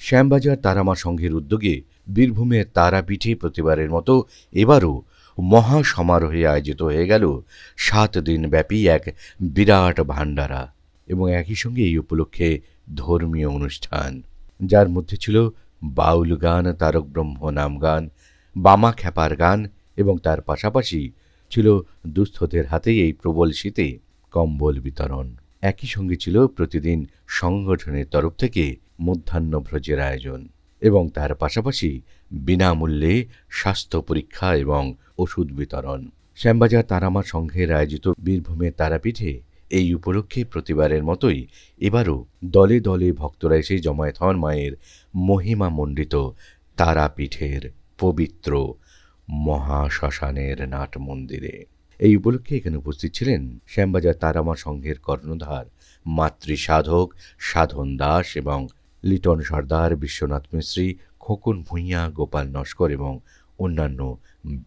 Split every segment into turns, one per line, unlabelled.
শ্যামবাজার তারামা সংঘের উদ্যোগে বীরভূমের তারাপীঠে প্রতিবারের মতো এবারও মহা সমারোহে আয়োজিত হয়ে গেল ৭ দিনব্যাপী এক বিরাট ভান্ডারা এবং একই সঙ্গে এই উপলক্ষে ধর্মীয় অনুষ্ঠান, যার মধ্যে ছিল বাউল গান, তারক ব্রহ্ম নাম গান, বামা খ্যাপার গান এবং তার পাশাপাশি ছিল দুস্থদের হাতে এই প্রবল শীতে কম্বল বিতরণ। একই সঙ্গে ছিল প্রতিদিন সংগঠনের তরফ থেকে মধ্যাহ্নভোজের আয়োজন এবং তার পাশাপাশি বিনামূল্যে স্বাস্থ্য পরীক্ষা এবং ওষুধ বিতরণ। শ্যামবাজার তারামা সংঘের আয়োজিত বীরভূমের তারাপীঠে এই উপলক্ষে প্রতিবারের মতোই এবারও দলে দলে ভক্তরা এসে জমায়েত হন মায়ের মহিমামণ্ডিত তারাপীঠের পবিত্র মহাশ্মশানের নাট মন্দিরে। এই উপলক্ষে এখানে উপস্থিত ছিলেন শ্যামবাজার তারামা সংঘের কর্ণধার মাতৃ সাধক সাধন দাস এবং লিটন সর্দার, বিশ্বনাথ মিস্ত্রি, খোকন ভূঁইয়া, গোপাল নস্কর এবং অন্যান্য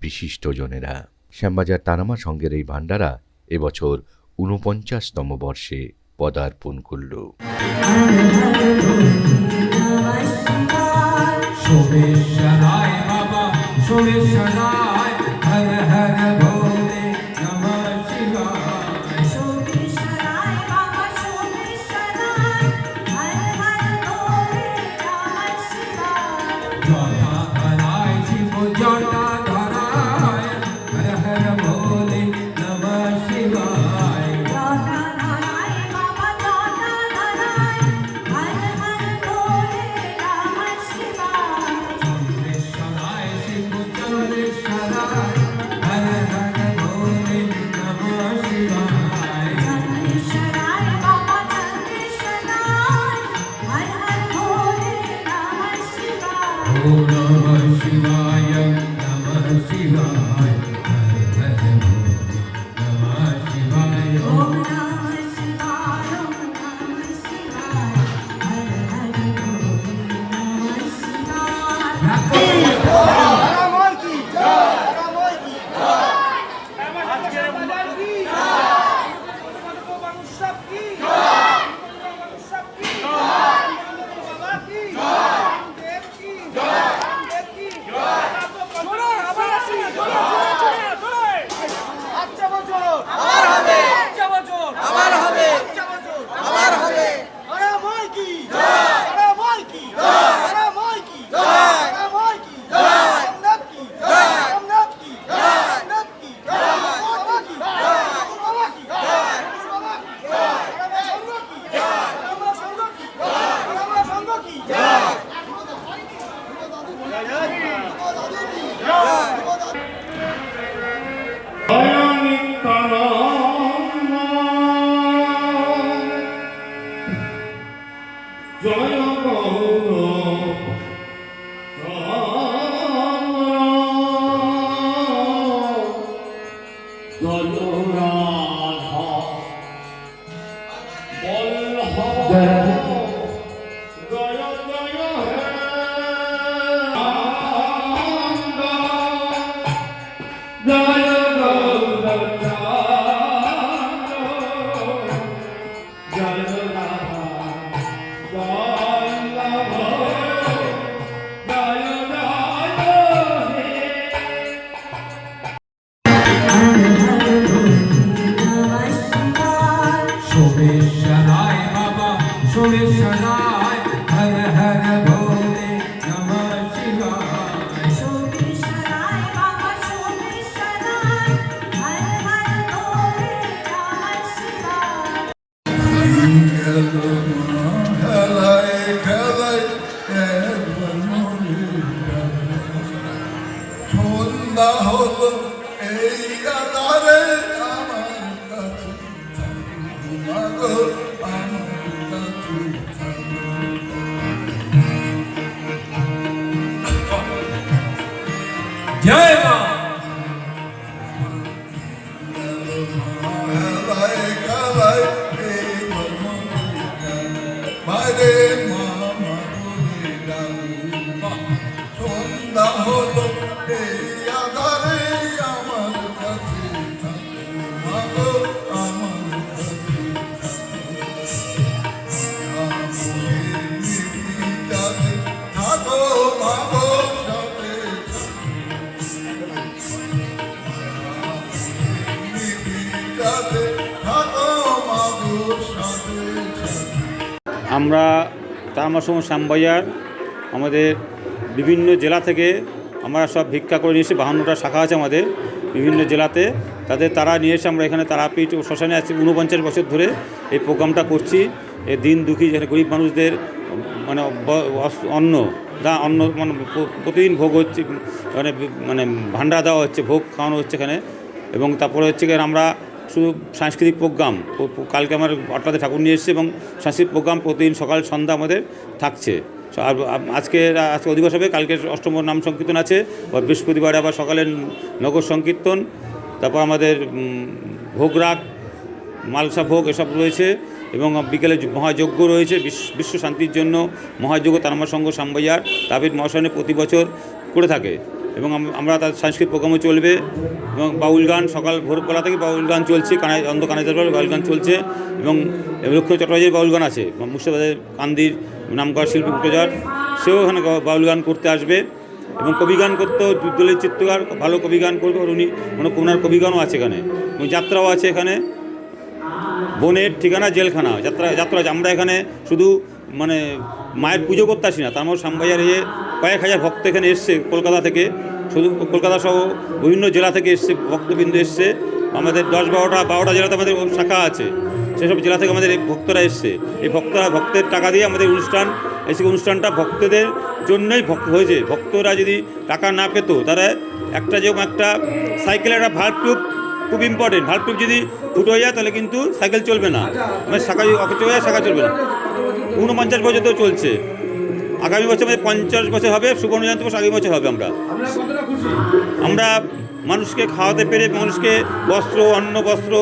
বিশিষ্টজনেরা। শ্যামবাজার তারামা সংঘের এই ভান্ডারা এবছর ৪৯তম বর্ষে পদার্পণ করল।
जय मां আমরা তারামা সংঘ শ্যামবাজার আমাদের বিভিন্ন জেলা থেকে আমরা সব ভিক্ষা করে নিয়ে এসে 52টা শাখা আছে আমাদের বিভিন্ন জেলাতে, তারা নিয়ে এসে আমরা এখানে তারাপীঠ ও শ্মশানে আছি 49 বছর ধরে এই প্রোগ্রামটা করছি। এই দিন দুঃখী যেখানে গরিব মানুষদের মানে অন্ন মানে প্রতিদিন ভোগ হচ্ছে, মানে ভান্ডার দেওয়া হচ্ছে, ভোগ খাওয়ানো হচ্ছে এখানে। এবং তারপরে হচ্ছে গিয়ে আমরা শুধু সাংস্কৃতিক প্রোগ্রাম, কালকে আমার 8টাতে ঠাকুর নিয়ে এসেছে এবং সাংস্কৃতিক প্রোগ্রাম প্রতিদিন সকাল সন্ধ্যা আমাদের থাকছে। আর আজকে অধিবাস হবে, কালকে অষ্টম নাম সংকীর্তন আছে, বৃহস্পতিবার আবার সকালে নগর সংকীর্তন, তারপর আমাদের ভোগরাগ, মালসা ভোগ এসব রয়েছে এবং বিকেলে মহাযজ্ঞ রয়েছে বিশ্ব শান্তির জন্য। মহাযজ্ঞ তারামা সংঘ শ্যামবাজার তারাপীঠ মহাশয়নে প্রতি বছর করে থাকে এবং আমরা তার সাংস্কৃতিক প্রোগ্রামও চলবে। এবং বাউল গান সকাল ভোরবেলা থেকে বাউল গান চলছে, অন্ধ কানাইজার বাউল গান চলছে এবং লক্ষ্য চট্টোপাধ্যায়ের বাউল গান আছে, মুর্শিদাবাদের কান্দির নামকরা শিল্পী প্রচার, সেও এখানে বাউল গান করতে আসবে। এবং কবিগান করতেও দলের চিত্রকার ভালো কবিগান করবে, উনি ওনার কবিগানও আছে এখানে, এবং যাত্রাও আছে এখানে। বনের ঠিকানা জেলখানা যাত্রা আছে। আমরা এখানে শুধু মানে মায়ের পুজো করতে আসি না, তার মধ্যে শ্যামবাজারে কয়েক হাজার ভক্ত এখানে এসছে কলকাতা থেকে, শুধু কলকাতা সহ বিভিন্ন জেলা থেকে এসছে ভক্তবৃন্দ এসছে। আমাদের 10-12টা জেলাতে আমাদের শাখা আছে, সেসব জেলা থেকে আমাদের এই ভক্তরা এসছে। এই ভক্তের টাকা দিয়ে আমাদের অনুষ্ঠানটা ভক্তদের জন্যই হয়েছে। ভক্তরা যদি টাকা না পেত, তারা একটা সাইকেলের একটা ভাল্ব টিউব খুব ইম্পর্টেন্ট, ভাল্ব টিউব যদি ফুটো হয়ে যায় তাহলে কিন্তু সাইকেল চলবে না, মানে শাখা চলবে না। 49 বছর তো চলছে, আগামী বছর আমাদের 50 বছর হবে, সুবর্ণ জয়ন্তী বছর আগামী বছর হবে। আমরা মানুষকে খাওয়াতে পেরে, মানুষকে অন্ন বস্ত্র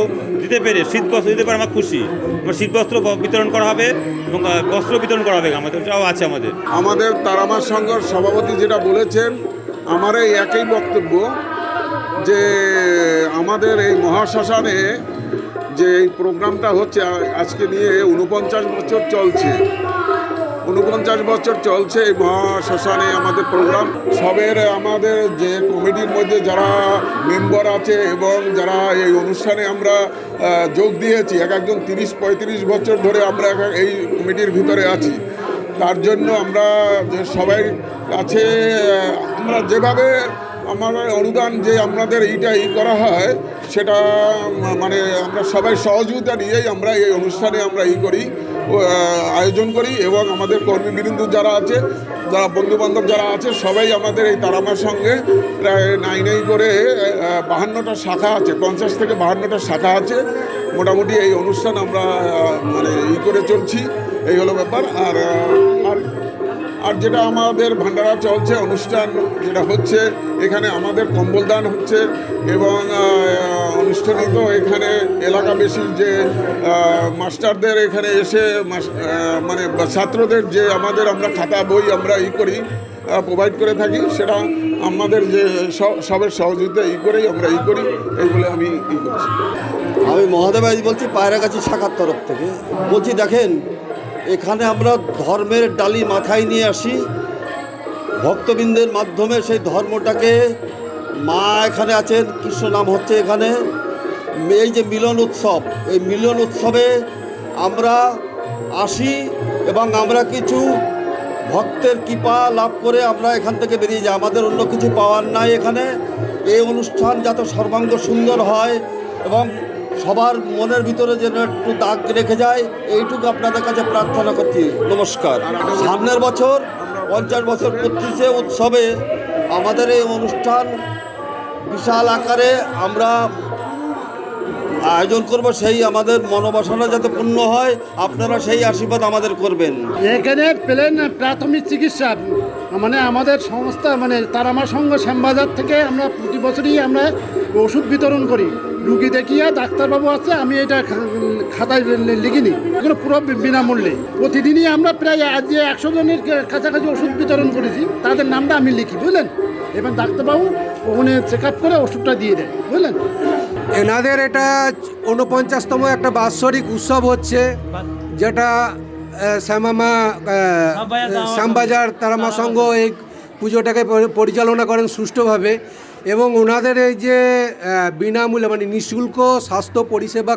দিতে পেরে, শীত বস্ত্র দিতে পারে আমরা খুশি। শীত বস্ত্র বিতরণ করা হবে এবং বস্ত্র বিতরণ করা হবে আমাদের, এটাও আছে আমাদের
তারামা সংঘর সভাপতি যেটা বলেছেন, আমার এই একই বক্তব্য যে আমাদের এই মহাশ্মশানে যে এই প্রোগ্রামটা হচ্ছে আজকে নিয়ে 49 বছর চলছে। 49 বছর চলছে এই মহাশ্মশানে আমাদের প্রোগ্রাম। আমাদের যে কমিটির মধ্যে যারা মেম্বার আছে এবং যারা এই অনুষ্ঠানে আমরা যোগ দিয়েছি, একজন 30-35 বছর ধরে আমরা এই কমিটির ভিতরে আছি। তার জন্য আমরা যে সবাই কাছে আমরা যেভাবে আমাদের অনুদান যে আপনাদের করা হয়, সেটা মানে আমরা সবাই সহযোগিতা নিয়েই আমরা এই অনুষ্ঠানে আমরা আয়োজন করি। এবং আমাদের কর্মীবৃন্দ যারা আছে, যারা বন্ধুবান্ধব যারা আছে, সবাই আমাদের এই তারামার সঙ্গে প্রায় নাই করে 52টা শাখা আছে, 50 থেকে 52টা শাখা আছে। মোটামুটি এই অনুষ্ঠান আমরা মানে করে চলছি, এই হলো ব্যাপার। আর যেটা আমাদের ভান্ডারা চলছে, অনুষ্ঠান যেটা হচ্ছে এখানে আমাদের কম্বল দান হচ্ছে এবং অনুষ্ঠানিত এখানে এলাকাবাসী যে মাস্টারদের এখানে এসে মানে ছাত্রদের যে আমরা খাতা বই আমরা প্রোভাইড করে থাকি, সেটা আমাদের যে সবের সহযোগিতা করেই আমরা করি, এই বলে আমি করছি।
আমি মহাদেব বলছি, পায়রাগাছি শাখার তরফ থেকে বলছি। দেখেন, এখানে আমরা ধর্মের ডালি মাথায় নিয়ে আসি, ভক্তবৃন্দের মাধ্যমে সেই ধর্মটাকে, মা এখানে আছেন, কৃষ্ণ নাম হচ্ছে এখানে। এই যে মিলন উৎসব, এই মিলন উৎসবে আমরা আসি এবং আমরা কিছু ভক্তের কৃপা লাভ করে আমরা এখান থেকে বেরিয়ে যাই। আমাদের অন্য কিছু পাওয়ার নাই এখানে। এই অনুষ্ঠান যাতে সর্বাঙ্গ সুন্দর হয় এবং সবার মনের ভিতরে যেন একটু দাগ রেখে যায়, এইটুকু আপনাদের কাছে প্রার্থনা করছি। নমস্কার। সামনের বছর 50 বছর পূর্তিতে উৎসবে আমাদের এই অনুষ্ঠান বিশাল আকারে আমরা আয়োজন করব। সেই আমাদের মনোবাসনা যাতে পূর্ণ হয়, আপনারা সেই আশীর্বাদ আমাদের করবেন।
এখানে প্রাথমিক চিকিৎসা মানে আমাদের সংস্থা মানে তারামা সংঘ শ্যামবাজার থেকে আমরা প্রতি বছরই আমরা ওষুধ বিতরণ করি। রুগী দেখিয়ে ডাক্তারবাবু আছে, আমি এটা খাতায় লিখিনি, এগুলো পুরো বিনামূল্যে। প্রতিদিনই আমরা প্রায় আজ 100 জনের কাছাকাছি ওষুধ বিতরণ করেছি, তাদের নামটা আমি লিখি, বুঝলেন। এবং ডাক্তারবাবু ওখানে চেক আপ করে ওষুধটা দিয়ে দেয়, বুঝলেন।
এনাদের এটা 49তম একটা বাৎসরিক উৎসব হচ্ছে, যেটা শ্যামবাজার তারামা সংঘ এই পুজোটাকে পরিচালনা করেন সুষ্ঠুভাবে। এবং ওনাদের এই যে বিনামূল্যে মানে নিঃশুল্ক স্বাস্থ্য পরিষেবা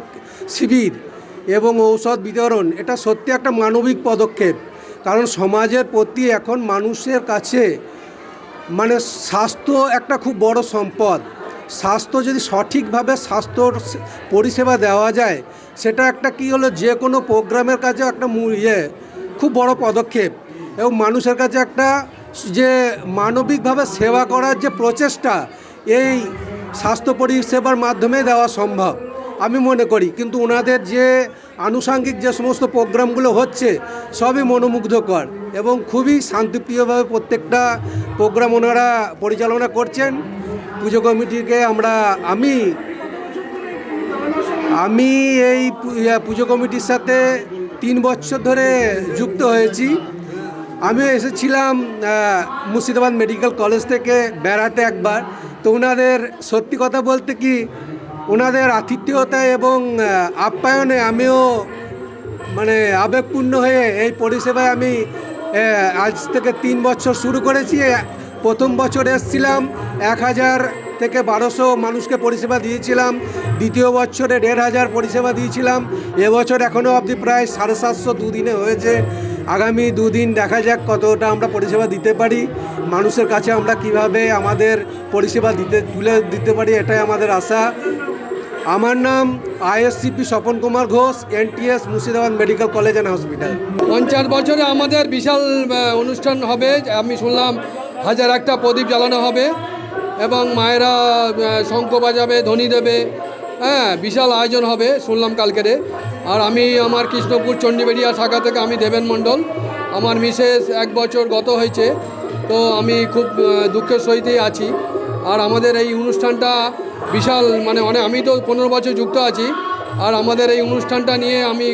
শিবির, এবং ঔষধ বিতরণ, এটা সত্যি একটা মানবিক পদক্ষেপ। কারণ সমাজের প্রতি এখন মানুষের কাছে মানে স্বাস্থ্য একটা খুব বড় সম্পদ। স্বাস্থ্য যদি সঠিকভাবে স্বাস্থ্যর পরিষেবা দেওয়া যায়, সেটা একটা কি হলো, যে কোনো প্রোগ্রামের কাছে একটা খুব বড় পদক্ষেপ। এবং মানুষের কাছে একটা যে মানবিকভাবে সেবা করার যে প্রচেষ্টা, এই স্বাস্থ্য পরিষেবার মাধ্যমে দেওয়া সম্ভব আমি মনে করি। কিন্তু ওনাদের যে আনুষঙ্গিক যে সমস্ত প্রোগ্রামগুলো হচ্ছে সবই মনোমুগ্ধকর এবং খুবই শান্তিপ্রিয়ভাবে প্রত্যেকটা প্রোগ্রাম ওনারা পরিচালনা করছেন। পুজো কমিটিকে আমি এই পুজো কমিটির সাথে 3 বছর ধরে যুক্ত হয়েছি। আমি এসেছিলাম মুর্শিদাবাদ মেডিকেল কলেজ থেকে বেড়াতে একবার। তো ওনাদের সত্যি কথা বলতে কি, ওনাদের আতিথ্যতা এবং আপ্যায়নে আমিও মানে আবেগপূর্ণ হয়ে এই পরিষেবায় আমি আজ থেকে 3 বছর শুরু করেছি। প্রথম বছর এসেছিলাম 1000 থেকে 1200 মানুষকে পরিষেবা দিয়েছিলাম। দ্বিতীয় বছরে 1500 পরিষেবা দিয়েছিলাম। এবছর এখনও অবধি প্রায় 750 দুদিনে হয়েছে। আগামী 2 দিন দেখা যাক কতটা আমরা পরিষেবা দিতে পারি, মানুষের কাছে আমরা কিভাবে আমাদের পরিষেবা তুলে দিতে পারি, এটাই আমাদের আশা। আমার নাম ISCP Swapan Kumar Ghosh, NTS Murshidabad medical college and hospital.
50 বছরে আমাদের বিশাল অনুষ্ঠান হবে। আমি শুনলাম 1001টা প্রদীপ জ্বালানো হবে এবং মায়েরা শঙ্খ বাজাবে, ধ্বনি দেবে। হ্যাঁ, বিশাল আয়োজন হবে শুনলাম কালকেরে। আর আমি আমার কৃষ্ণপুর চণ্ডীবেড়িয়া শাখা থেকে আমি দেবেন মণ্ডল। আমার মিসেস 1 বছর গত হয়েছে, তো আমি খুব দুঃখের সহিতেই আছি। আর আমাদের এই অনুষ্ঠানটা বিশাল আমি তো 15 বছর যুক্ত আছি। আর আমাদের এই অনুষ্ঠানটা নিয়ে আমি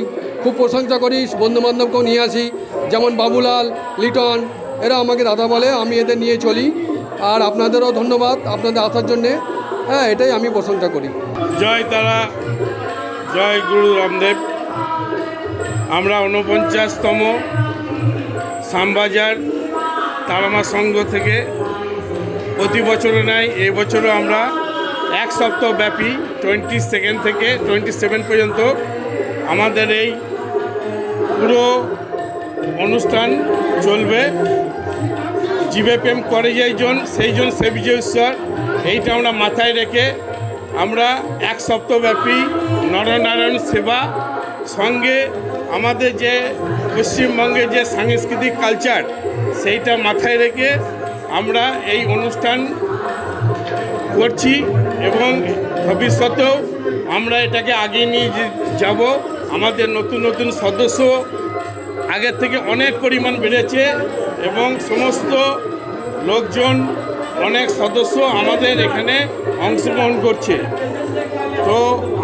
খুব প্রশংসা করি। বন্ধুবান্ধবকেও নিয়ে আসি, যেমন বাবুলাল, লিটন, এরা আমাকে দাদা বলে, আমি এদের নিয়ে চলি। আর আপনাদেরও ধন্যবাদ আপনাদের আসার জন্যে। হ্যাঁ, এটাই আমি প্রশংসা করি।
জয় তারা, জয় গুরু রামদেব। আমরা 49তম শ্যামবাজার তারামা সংঘ থেকে প্রতি বছরে নাই, এই বছরও আমরা 1 সপ্তাহ ব্যাপী 22 থেকে 27 পর্যন্ত আমাদের এই পুরো অনুষ্ঠান চলবে। জীবে প্রেম করে যেইজন সেইজন সে বিজয় ঈশ্বর, এইটা আমরা মাথায় রেখে আমরা 1 সপ্তাহব্যাপী নরনারায়ণ সেবা সঙ্গে আমাদের যে পশ্চিমবঙ্গের যে সাংস্কৃতিক কালচার সেইটা মাথায় রেখে আমরা এই অনুষ্ঠান করছি এবং ভবিষ্যতেও আমরা এটাকে আগিয়ে নিয়ে যাব। আমাদের নতুন নতুন সদস্য আগের থেকে অনেক পরিমাণ বেড়েছে এবং সমস্ত লোকজন, অনেক সদস্য আমাদের এখানে অংশগ্রহণ করছে। তো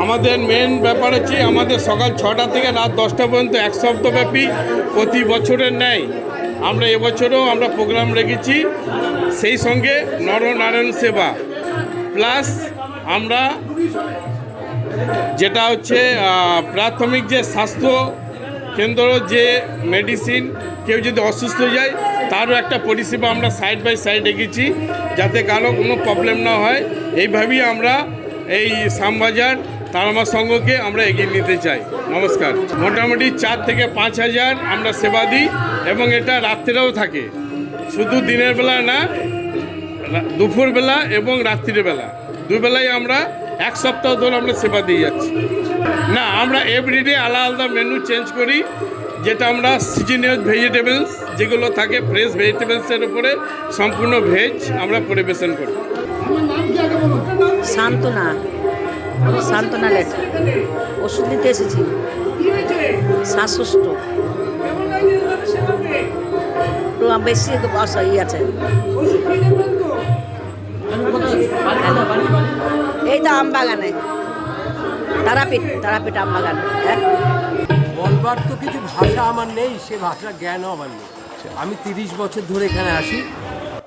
আমাদের মেন ব্যাপার হচ্ছে আমাদের সকাল 6টা থেকে রাত 10টা পর্যন্ত 1 সপ্তাহব্যাপী প্রতি বছরের ন্যায় আমরা এবছরও আমরা প্রোগ্রাম রেখেছি। সেই সঙ্গে নরনারায়ণ সেবা প্লাস আমরা যেটা হচ্ছে প্রাথমিক যে স্বাস্থ্য কেন্দ্র, যে মেডিসিন, কেউ যদি অসুস্থ হয়ে যায় তারও একটা পরিষেবা আমরা সাইড বাই সাইড রেখেছি, যাতে কারো কোনো প্রবলেম না হয়। এইভাবেই আমরা এই শ্যামবাজার তারামা সংঘকে আমরা এগিয়ে নিতে চাই। নমস্কার। মোটামুটি 4 থেকে 5 হাজার আমরা সেবা দিই এবং এটা রাত্রেও থাকে, শুধু দিনের বেলা না, দুপুরবেলা এবং রাত্রিবেলা, 2 বেলায় আমরা 1 সপ্তাহ ধরে আমরা সেবা দিয়ে যাচ্ছি। না, আমরা এভরিডে আলাদা আলাদা মেনু চেঞ্জ করি, যেটা আমরা সিজনীয় ভেজিটেবলস যেগুলো থাকে, ফ্রেশ ভেজিটেবলসের উপরে সম্পূর্ণ ভেজ আমরা পরিবেশন করি।
সান্তনা লেট ওষুধ নিতে এসেছি। শ্বাসকষ্ট বেশি আছে। এই তো আমবাগানে, তারাপীঠ আমবাগান।
বলবার তো কিছু ভাষা আমার নেই, সে ভাষা জ্ঞানও আমার নেই। আমি 30 বছর ধরে এখানে আসি।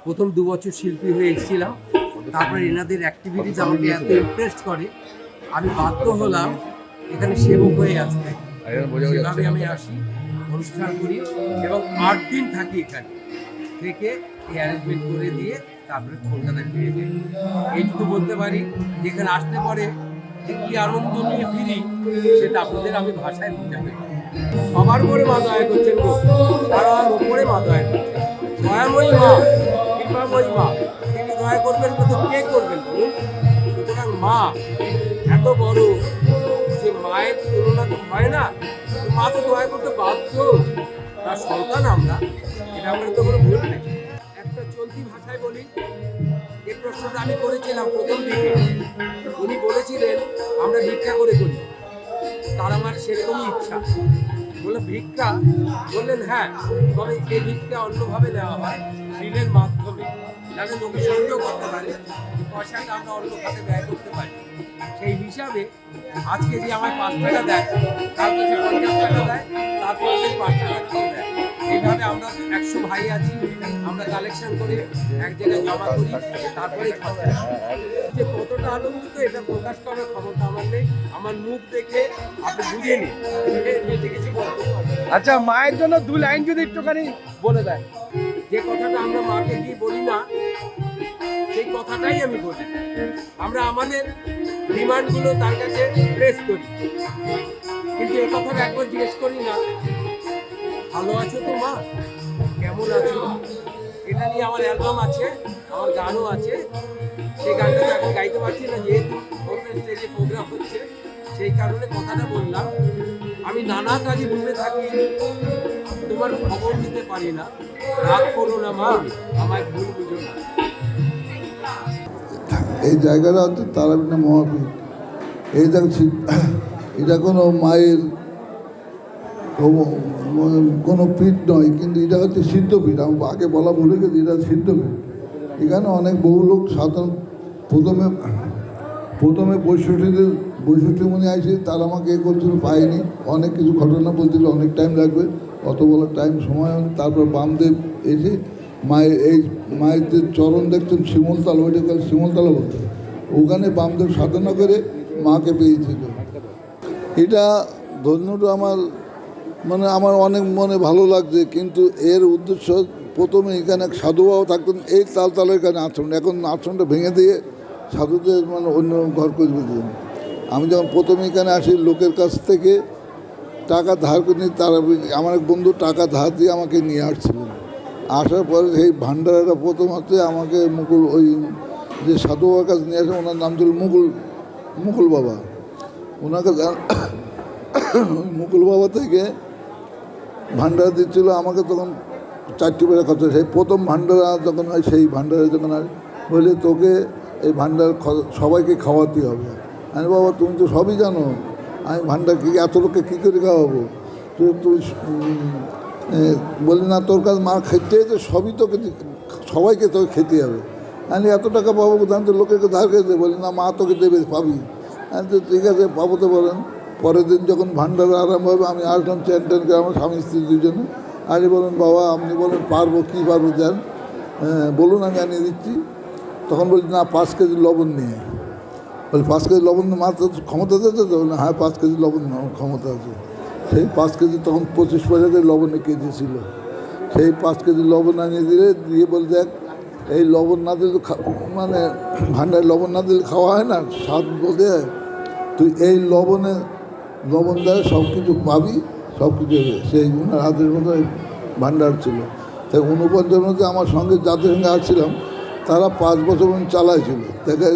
প্রথম 2 বছর শিল্পী হয়ে এসেছিলাম, তারপরে এনাদের অ্যাক্টিভিটিস আমাকে এত ইমপ্রেস করে আমি বাধ্য হলাম এখানে সেবক হয়ে আসতে। সেভাবে আমি আসি, অনুষ্ঠান করি এবং 8 দিন থাকি এখানে, থেকে এই অ্যারেঞ্জমেন্ট করে দিয়ে তারপরে কলকাতায় ফিরে যাই। এইটুকু বলতে পারি, যেখানে আসতে পারে যে কি আনন্দ নিয়ে ফিরি সেটা আপনাদের আমি ভাষায় বোঝাতে পারি। সবার উপরে মা দয়া করছেন গো, সবার উপরে মা দয়া করছেন। দয়াময়ী মা, কৃপাময়ী মা, তিনি দয়া করবেন না তো কে করবেন বলুন? সুতরাং মা এত বড় যে মায়ের তুলনা তো হয় না, তো মা তো দয়া করতে বাধ্য, তার সন্তান আমরা, এটা আমরা তো কোনো ভুল নেই। একটা চলতি ভাষায় বলি, এই প্রশ্নটা আমি করেছিলাম প্রথম দিকে, উনি বলেছিলেন আমরা ভিক্ষা করে করি, তার আমার সেরকমই ইচ্ছা। বললাম ভিক্ষা, বললেন হ্যাঁ, তবে এই ভিক্ষা অন্যভাবে নেওয়া হয়, ঋণের মাধ্যমে, যাতে লোকে সহযোগ করতে পারে, এই পয়সাটা আমরা অন্য খাতে ব্যয় করতে পারি। সেই হিসাবে আজকে যে আমায় 5 টাকা দেয়, কালকে যে 50 টাকা দেয়, তারপরে 5 টাকা করে দেয়। এইভাবে আমরা 100 ভাই আছি, আমরা কালেকশন করে এক জায়গায় জমা করি, তারপরে যে কতটা আনন্দিত এটা প্রকাশ করার ক্ষমতা আমার নেই। আমার মুখ দেখে আপনি বুঝে নিন এতে কিছু বলতে পারবেন।
আচ্ছা, মায়ের জন্য 2 লাইন যদি একটুখানি বলে দেয়।
যে কথাটা আমরা মাকে গিয়ে বলি না, সেই কথাটাই আমি বলি। আমরা আমাদের ডিমান্ডগুলো তার কাছে প্রেস করি, কিন্তু এ কথাটা একবার জিজ্ঞেস করি না, ভালো আছো তো মা, কেমন আছো? এটা নিয়ে আমার অ্যালবাম আছে, আমার গানও আছে। সেই গানটা তো এখন গাইতে পারছি না, যেহেতু ওপেন স্টেজে প্রোগ্রাম হচ্ছে, সেই কারণে কথাটা বললাম। আমি নানা কাজে ডুবে থাকি, তোমার খবর নিতে পারি না, রাগ করো না মা, আমায় ভুল বুঝো না।
এই জায়গাটা হচ্ছে তারাপীঠের মহাপীঠ। এই দেখছি এটা কোনো মায়ের কোনো পীঠ নয়, কিন্তু এটা হচ্ছে সিদ্ধপীঠ। আমি আগে বলা ভুলে গেছি, এটা সিদ্ধপীঠ। এখানে অনেক বহু লোক সাধারণ প্রথমে 65 মনে আসে, তারা আমাকে এ করছিল, পাইনি, অনেক কিছু ঘটনা বলছিল, অনেক টাইম লাগবে, অত বলার টাইম সময় হয়নি। তারপর বামদেব এসে মায়ের যে চরণ দেখছেন শিমলতলা, ওইটাকে শিমলতলা বলতে, ওখানে বামদেব সাধনা করে মাকে পেয়েছিল। এটা ধন্যটা আমার অনেক মনে ভালো লাগছে। কিন্তু এর উদ্দেশ্য, প্রথমে এখানে এক সাধুবাবু থাকতেন, এই তালের এখানে আশ্রম, এখন আশ্রমটা ভেঙে দিয়ে সাধুদের অন্য ঘর করে দিলেন। আমি যখন প্রথমে এখানে আসি, লোকের কাছ থেকে টাকা ধার করে নিয়ে, তারা আমার এক বন্ধু টাকা ধার দিয়ে আমাকে নিয়ে আসছিলেন। আসার পরে সেই ভান্ডারাটা প্রথম হচ্ছে আমাকে মুকুল, ওই যে সাধু বাবার কাছে নিয়ে আসে, ওনার নাম ছিল মুকুল বাবা। ওনাকে ওই মুকুল বাবা থেকে ভান্ডারা দিচ্ছিলো আমাকে, তখন 4টি বেড়া খরচা। সেই প্রথম ভান্ডারা যখন হয়, সেই ভান্ডারে যখন হয়, বলে তোকে এই ভান্ডার সবাইকে খাওয়াতে হবে। আমি বাবা তুমি তো সবই জানো, আমি ভান্ডার এত লোককে কী করে খাওয়াবো? তুই বলি না, তোর কাছে মা খেতে তো সবই তোকে, সবাইকে তোকে খেতে হবে। আমি এত টাকা পাবো কোথায়? তো লোকেকে ধার খেতে, বলি না মা তোকে দেবে, পাবি। আমি তো ঠিক আছে, পাবো তো বলেন। পরের দিন যখন ভান্ডার আরম্ভ হবে, আমি আসলাম চ্যান করে, আমার স্বামী স্ত্রী দুজনে। আরে বলেন বাবা, আপনি বলেন পারবো, কী পারবো দেন, বলুন আমি আনিয়ে দিচ্ছি। তখন বলি না 5 কেজি লবণ নিয়ে, বলি 5 কেজি লবণ মাত্র ক্ষমতা দিতে তো? বলি হ্যাঁ 5 কেজি লবণ ক্ষমতা আছে। সেই 5 কেজি তখন 25 পয়সা করে লবণের কেজি ছিল। সেই 5 কেজি লবণ আনিয়ে দিয়ে বলে দেখ, এই লবণ না দিলে ভান্ডারে লবণ না দিলে খাওয়া হয় না, স্বাদ বলতে হয়। তুই এই লবণ দ্বারা সব কিছু পাবি, সব কিছু হবে। সেই ওনার হাতের মতো ভান্ডার ছিল। তাই 49 মধ্যে আমার সঙ্গে যাদের সঙ্গে আসছিলাম, তারা 5 বছর চালাইছিল। দেখে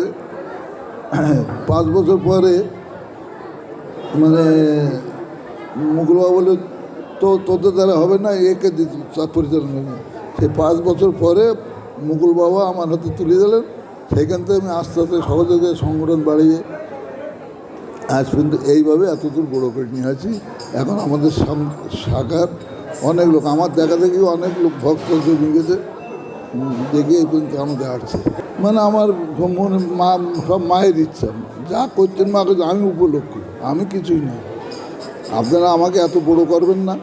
5 বছর পরে মুকুলবাবু বলে, তো তোদের দ্বারা হবে না, একে পরিচালনা। সেই 5 বছর পরে মুকুল বাবা আমার হাতে তুলে দিলেন। সেইখান থেকে আমি আস্তে আস্তে সহযোগে সংগঠন বাড়িয়ে আজ পর্যন্ত এইভাবে এতদূর বড় করে নিয়ে আছি। এখন আমাদের শাখার অনেক লোক, আমার দেখা দেখি অনেক লোক ভক্ত জমে গেছে, দেখে এই পর্যন্ত আমাদের আসছে। আমার মনে সব মায়ের ইচ্ছা, যা করছেন মা করছে, আমি উপলক্ষ, আমি কিছুই না। আপনারা আমাকে এত বড় করবেন না,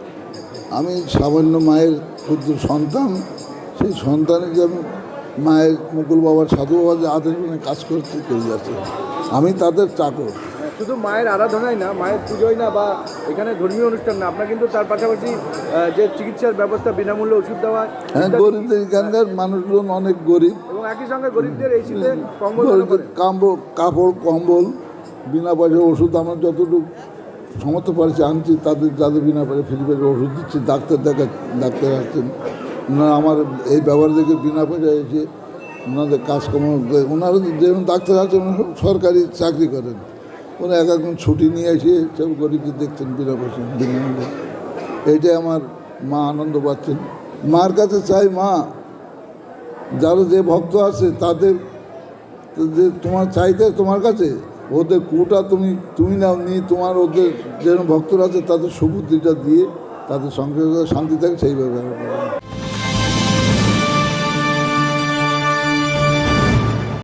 আমি সামান্য মায়ের ক্ষুদ্র সন্তান। সেই সন্তানের যে আমি মায়ের মুকুল বাবার সাধু বাবার যে আদেশ কাজ করতে করে যাচ্ছে, আমি তাদের চাকর।
শুধু মায়ের আরাধনাই না, মায়ের পুজোই না, বা এখানে ধর্মীয় অনুষ্ঠান না, আপনার কিন্তু তার পাশাপাশি যে চিকিৎসার ব্যবস্থা, বিনামূল্যে ওষুধ দেওয়া।
হ্যাঁ, গরিবদের, এখানকার মানুষজন অনেক গরিব,
এবং একই সঙ্গে গরিবদের এই শীতে
কাপড় কম্বল বিনা পয়সায় ওষুধ আমরা যতটুকু সমর্থ পারছি আনছি, তাদের যাদের বিনা পয়সা ফ্রি পেয়ে ওষুধ দিচ্ছি, ডাক্তার আসছেন, ওনারা আমার এই ব্যবহার দেখে বিনা পয়সায় এসে ওনাদের কাজকর্ম, ওনারা যেমন ডাক্তার আছেন ওনারা সব সরকারি চাকরি করেন, ওরা একদিন ছুটি নিয়ে এসে সব গরিবদের দেখছেন বিনা পয়সা বিনামূল্যে। এইটাই আমার মা আনন্দ পাচ্ছেন। মার কাছে চাই, মা যারা যে ভক্ত আছে তাদের যে তোমার চাইতে তোমার কাছে ওদের কুটা তুমি নাও নিয়ে তোমার ওদের যেরকম ভক্তরা আছে তাদের সুবুদ্ধিটা দিয়ে তাদের সংসারে শান্তি থাকে সেইভাবে ব্যবহার করো।